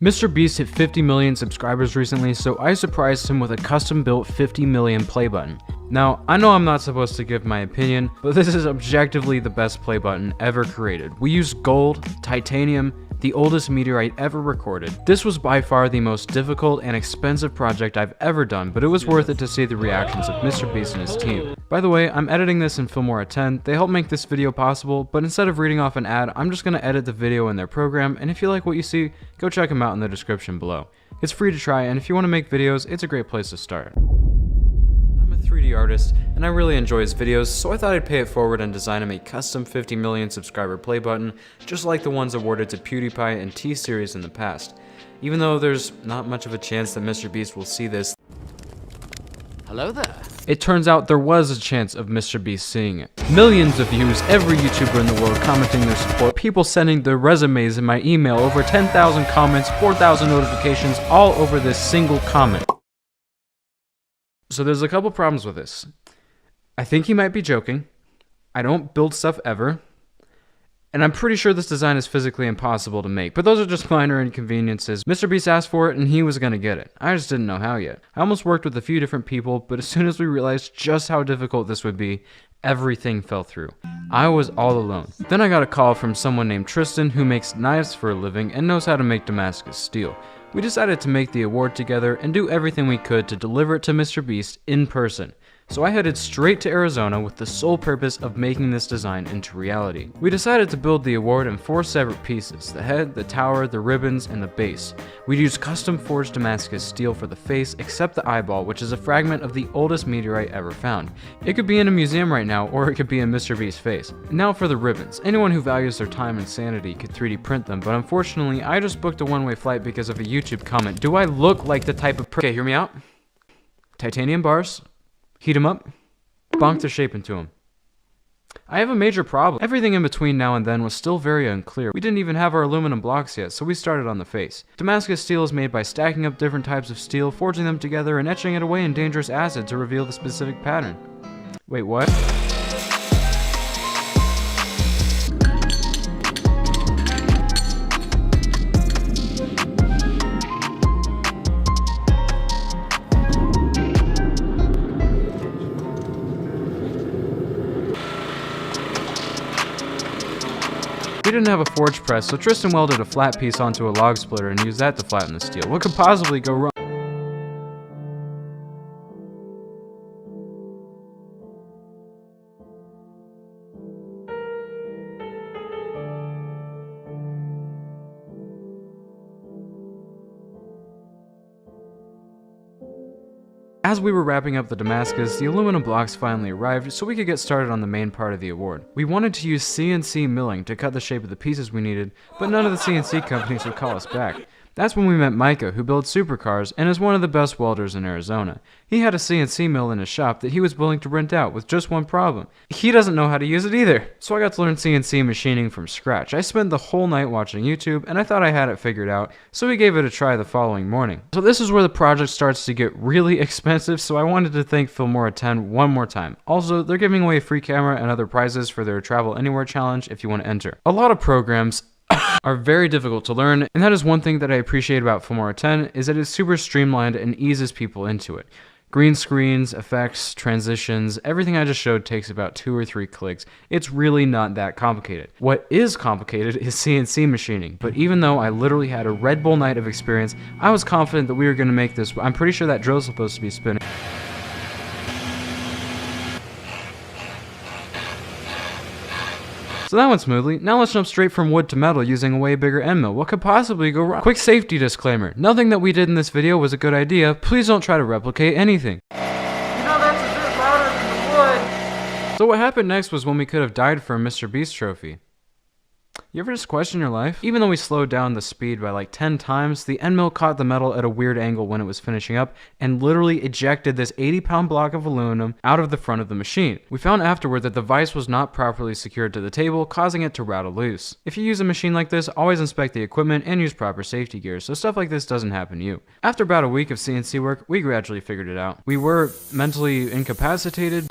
MrBeast hit 50 million subscribers recently, so I surprised him with a custom-built 50 million Playbutton. Now, I know I'm not supposed to give my opinion, but this is objectively the best Playbutton ever created. We used gold, titanium, the oldest meteorite ever recorded. This was by far the most difficult and expensive project I've ever done, but it was worth it to see the reactions of MrBeast and his team. By the way, I'm editing this in Filmora 10. They helped make this video possible, but instead of reading off an ad, I'm just going to edit the video in their program, and if you like what you see, go check them out in the description below. It's free to try, and if you want to make videos, it's a great place to start. I'm a 3D artist, and I really enjoy his videos, so I thought I'd pay it forward and design him a custom 50 million subscriber Playbutton, just like the ones awarded to PewDiePie and T-Series in the past. Even though there's not much of a chance that MrBeast will see this. Hello there. It turns out there was a chance of MrBeast seeing it. Millions of views, every YouTuber in the world commenting their support, people sending their resumes in my email, over 10,000 comments, 4,000 notifications, all over this single comment. So there's a couple problems with this. I think he might be joking. I don't build stuff ever. And I'm pretty sure this design is physically impossible to make, but those are just minor inconveniences. MrBeast asked for it and he was gonna get it. I just didn't know how yet. I almost worked with a few different people, but as soon as we realized just how difficult this would be, everything fell through. I was all alone. Then I got a call from someone named Tristan who makes knives for a living and knows how to make Damascus steel. We decided to make the award together and do everything we could to deliver it to MrBeast in person. So I headed straight to Arizona with the sole purpose of making this design into reality. We decided to build the award in 4 separate pieces: the head, the tower, the ribbons, and the base. We'd use custom forged Damascus steel for the face, except the eyeball, which is a fragment of the oldest meteorite ever found. It could be in a museum right now, or it could be in MrBeast's face. Now for the ribbons. Anyone who values their time and sanity could 3D print them, but unfortunately, I just booked a one-way flight because of a YouTube comment. Do I look like the type of Okay, hear me out. Titanium bars. Heat them up, bonk the shape into them. I have a major problem. Everything in between now and then was still very unclear. We didn't even have our aluminum blocks yet, so we started on the face. Damascus steel is made by stacking up different types of steel, forging them together, and etching it away in dangerous acid to reveal the specific pattern. Wait, what? We didn't have a forge press, so Tristan welded a flat piece onto a log splitter and used that to flatten the steel. What could possibly go wrong? As we were wrapping up the Damascus, the aluminum blocks finally arrived so we could get started on the main part of the award. We wanted to use CNC milling to cut the shape of the pieces we needed, but none of the CNC companies would call us back. That's when we met Micah, who builds supercars and is one of the best welders in Arizona. He had a CNC mill in his shop that he was willing to rent out with just one problem. He doesn't know how to use it either. So I got to learn CNC machining from scratch. I spent the whole night watching YouTube and I thought I had it figured out, so we gave it a try the following morning. So this is where the project starts to get really expensive, so I wanted to thank Filmora 10 one more time. Also, they're giving away a free camera and other prizes for their Travel Anywhere challenge if you want to enter. A lot of programs are very difficult to learn, and that is one thing that I appreciate about Filmora 10 is that it's super streamlined and eases people into it. Green screens, effects, transitions, everything I just showed takes about 2 or 3 clicks. It's really not that complicated. What is complicated is CNC machining, but even though I literally had a Red Bull night of experience, I was confident that we were going to make this. I'm pretty sure that drill's supposed to be spinning. So that went smoothly. Now let's jump straight from wood to metal using a way bigger end mill. What could possibly go wrong? Quick safety disclaimer. Nothing that we did in this video was a good idea. Please don't try to replicate anything. You know that's a bit louder than the wood. So what happened next was when we could have died for a MrBeast trophy. You ever just question your life? Even though we slowed down the speed by like 10 times, the end mill caught the metal at a weird angle when it was finishing up and literally ejected this 80-pound block of aluminum out of the front of the machine. We found afterward that the vise was not properly secured to the table, causing it to rattle loose. If you use a machine like this, always inspect the equipment and use proper safety gear so stuff like this doesn't happen to you. After about a week of CNC work, we gradually figured it out. We were mentally incapacitated,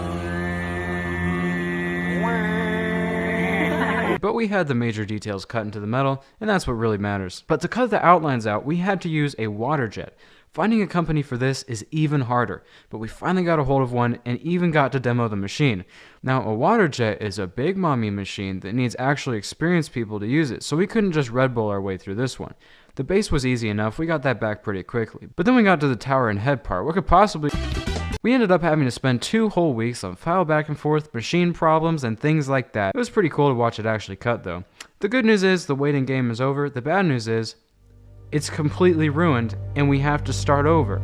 but but we had the major details cut into the metal, and that's what really matters. But to cut the outlines out, we had to use a water jet. Finding a company for this is even harder, but we finally got a hold of one and even got to demo the machine. Now, a water jet is a big mommy machine that needs actually experienced people to use it, so we couldn't just Red Bull our way through this one. The base was easy enough, we got that back pretty quickly. But then we got to the tower and head part. What could possibly... We ended up having to spend 2 whole weeks on file back and forth, machine problems, and things like that. It was pretty cool to watch it actually cut though. The good news is the waiting game is over. The bad news is it's completely ruined and we have to start over.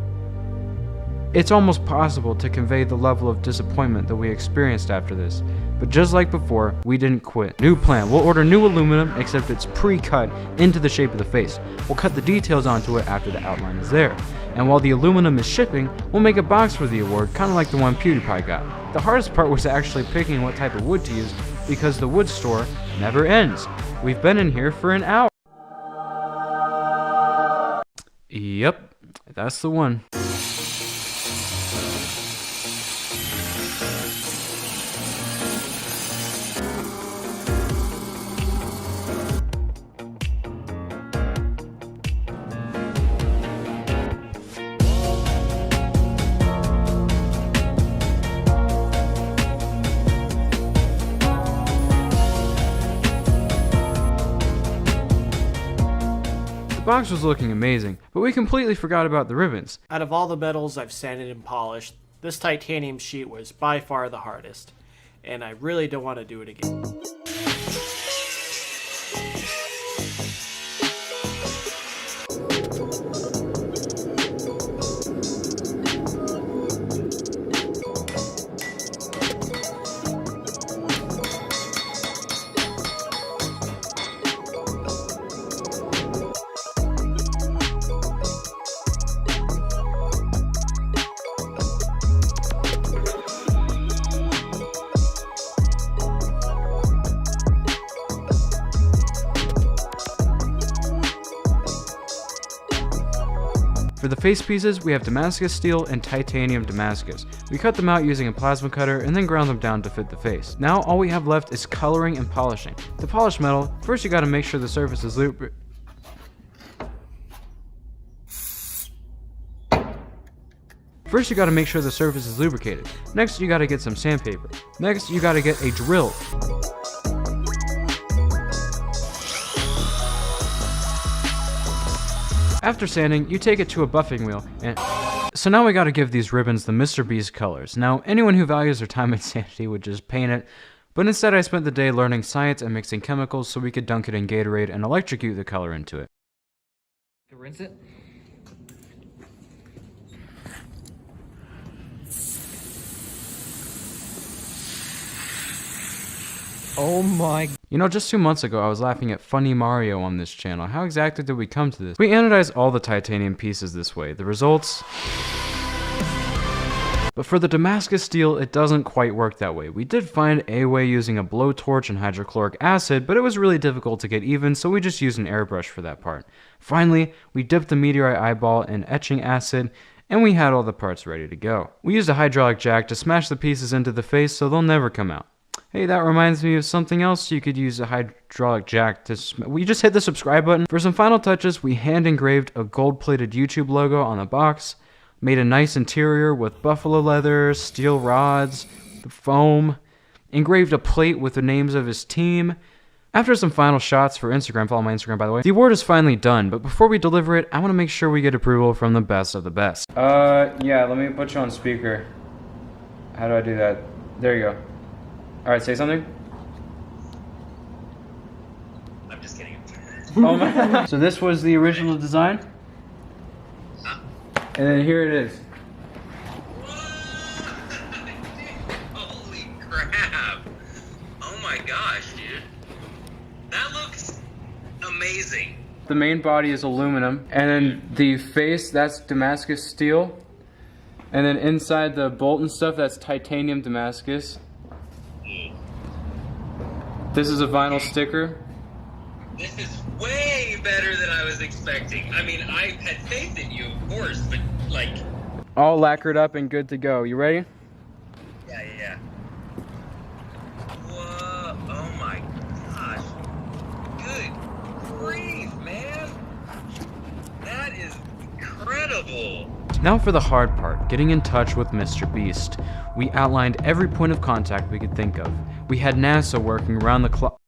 It's almost possible to convey the level of disappointment that we experienced after this. But just like before, we didn't quit. New plan, we'll order new aluminum, except it's pre-cut into the shape of the face. We'll cut the details onto it after the outline is there. And while the aluminum is shipping, we'll make a box for the award, kind of like the one PewDiePie got. The hardest part was actually picking what type of wood to use, because the wood store never ends. We've been in here for an hour. Yep, that's the one. The box was looking amazing, but we completely forgot about the ribbons. Out of all the metals I've sanded and polished, this titanium sheet was by far the hardest, and I really don't want to do it again. For the face pieces, we have Damascus steel and titanium Damascus. We cut them out using a plasma cutter and then ground them down to fit the face. Now all we have left is coloring and polishing. To polish metal, first you gotta make sure the surface is lubricated. Next, you gotta get some sandpaper. Next, you gotta get a drill. After sanding, you take it to a buffing wheel, and so now we gotta give these ribbons the MrBeast colors. Now, anyone who values their time and sanity would just paint it, but instead I spent the day learning science and mixing chemicals so we could dunk it in Gatorade and electrocute the color into it. Rinse it. Oh my... You know, just 2 months ago I was laughing at Funny Mario on this channel. How exactly did we come to this? We anodized all the titanium pieces this way. The results... But for the Damascus steel, it doesn't quite work that way. We did find a way using a blowtorch and hydrochloric acid, but it was really difficult to get even, so we just used an airbrush for that part. Finally, we dipped the meteorite eyeball in etching acid, and we had all the parts ready to go. We used a hydraulic jack to smash the pieces into the face so they'll never come out. Hey, that reminds me of something else you could use a hydraulic jack to... We just hit the subscribe button. For some final touches, we hand engraved a gold-plated YouTube logo on the box, made a nice interior with buffalo leather, steel rods, foam, engraved a plate with the names of his team. After some final shots for Instagram, follow my Instagram by the way, the award is finally done, but before we deliver it, I want to make sure we get approval from the best of the best. Yeah, let me put you on speaker. How do I do that? There you go. Alright, say something. I'm just kidding. Oh my. So this was the original design? And then here it is. Holy crap. Oh my gosh, dude. That looks amazing. The main body is aluminum, and then the face, that's Damascus steel. And then inside the bolt and stuff, that's titanium Damascus. This is a vinyl sticker. This is way better than I was expecting. I mean, I had faith in you, of course, but like... All lacquered up and good to go. You ready? Yeah. Whoa, oh my gosh. incredible. Now for the hard part, getting in touch with MrBeast. We outlined every point of contact we could think of. We had NASA working around the clock.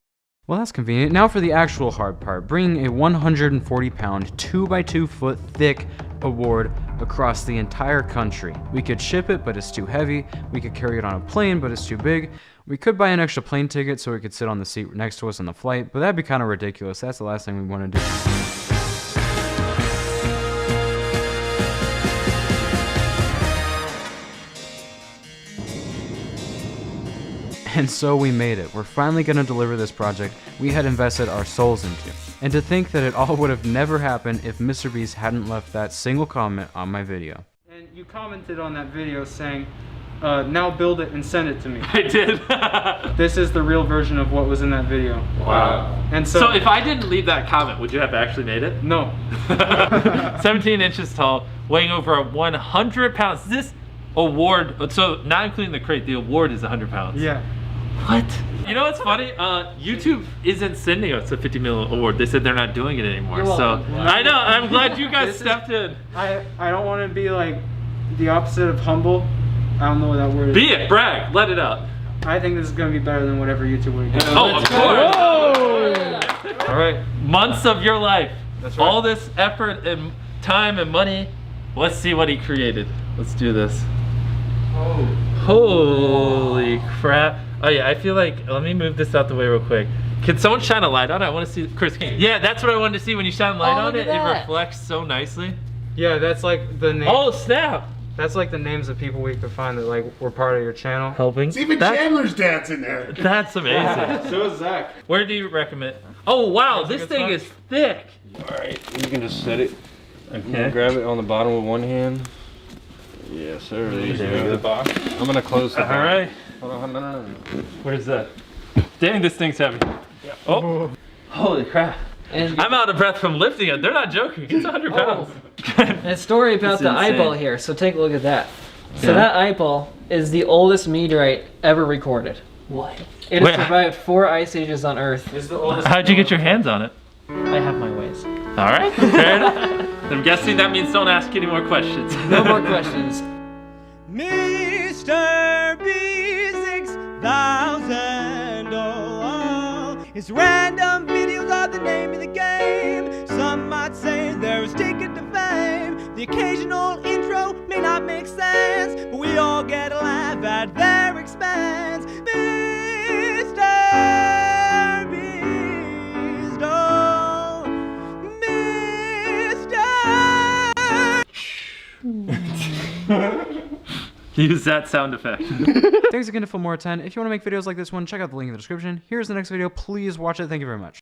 Well, that's convenient. Now for the actual hard part, bringing a 140-pound, 2x2-foot thick award across the entire country. We could ship it, but it's too heavy. We could carry it on a plane, but it's too big. We could buy an extra plane ticket so we could sit on the seat next to us on the flight, but that'd be kind of ridiculous. That's the last thing we want to do. And so we made it. We're finally gonna deliver this project we had invested our souls into. And to think that it all would have never happened if MrBeast hadn't left that single comment on my video. And you commented on that video saying, now build it and send it to me. I did. This is the real version of what was in that video. Wow. And So if I didn't leave that comment, would you have actually made it? No. 17 inches tall, weighing over 100 pounds. This award, so not including the crate, the award is 100 pounds. Yeah. What? You know what's funny? YouTube isn't sending us a 50 million award. They said they're not doing it anymore. So I know. I'm glad you guys stepped in. I don't want to be like the opposite of humble. I don't know what that word is. Be it. Brag. Let it out. I think this is gonna be better than whatever YouTube would do. Oh, of course. All right. Months of your life. That's right. All this effort and time and money. Let's see what he created. Let's do this. Oh. Holy crap. Oh yeah, I feel like, let me move this out the way real quick. Can someone shine a light on it? I want to see, Chris. Yeah, that's what I wanted to see. When you shine a light on it, it reflects so nicely. Yeah, that's like the name. Oh snap! That's like the names of people we could find that like were part of your channel. Helping. It's even Chandler's dad's in there. That's amazing. So is Zach. Where do you recommend? Oh wow, this thing is thick. Alright, you can just set it. Okay. Grab it on the bottom with one hand. Yes, sir. There you go. The box. I'm gonna close the box. Alright. Hold on, no. Where's that? Dang, this thing's heavy. Oh. Holy crap. And I'm out of breath from lifting it. They're not joking. It's 100 pounds. a story about It's the insane. eyeball here, so take a look at that. So Yeah. that eyeball is the oldest meteorite ever recorded. What? It Wait. has survived 4 ice ages on Earth. Is the oldest. How'd you get your hands on it? I have my ways. All right, fair enough. I'm guessing that means don't ask any more questions. No more questions. MrBeast 6000, oh, his random videos are the name of the game. Some might say they're his ticket to fame. The occasional intro may not make sense, but we all get a laugh at their expense. MrBeast, oh, Mr. Use that sound effect. Thanks again to Fillmore10. If you want to make videos like this one, check out the link in the description. Here's the next video. Please watch it. Thank you very much.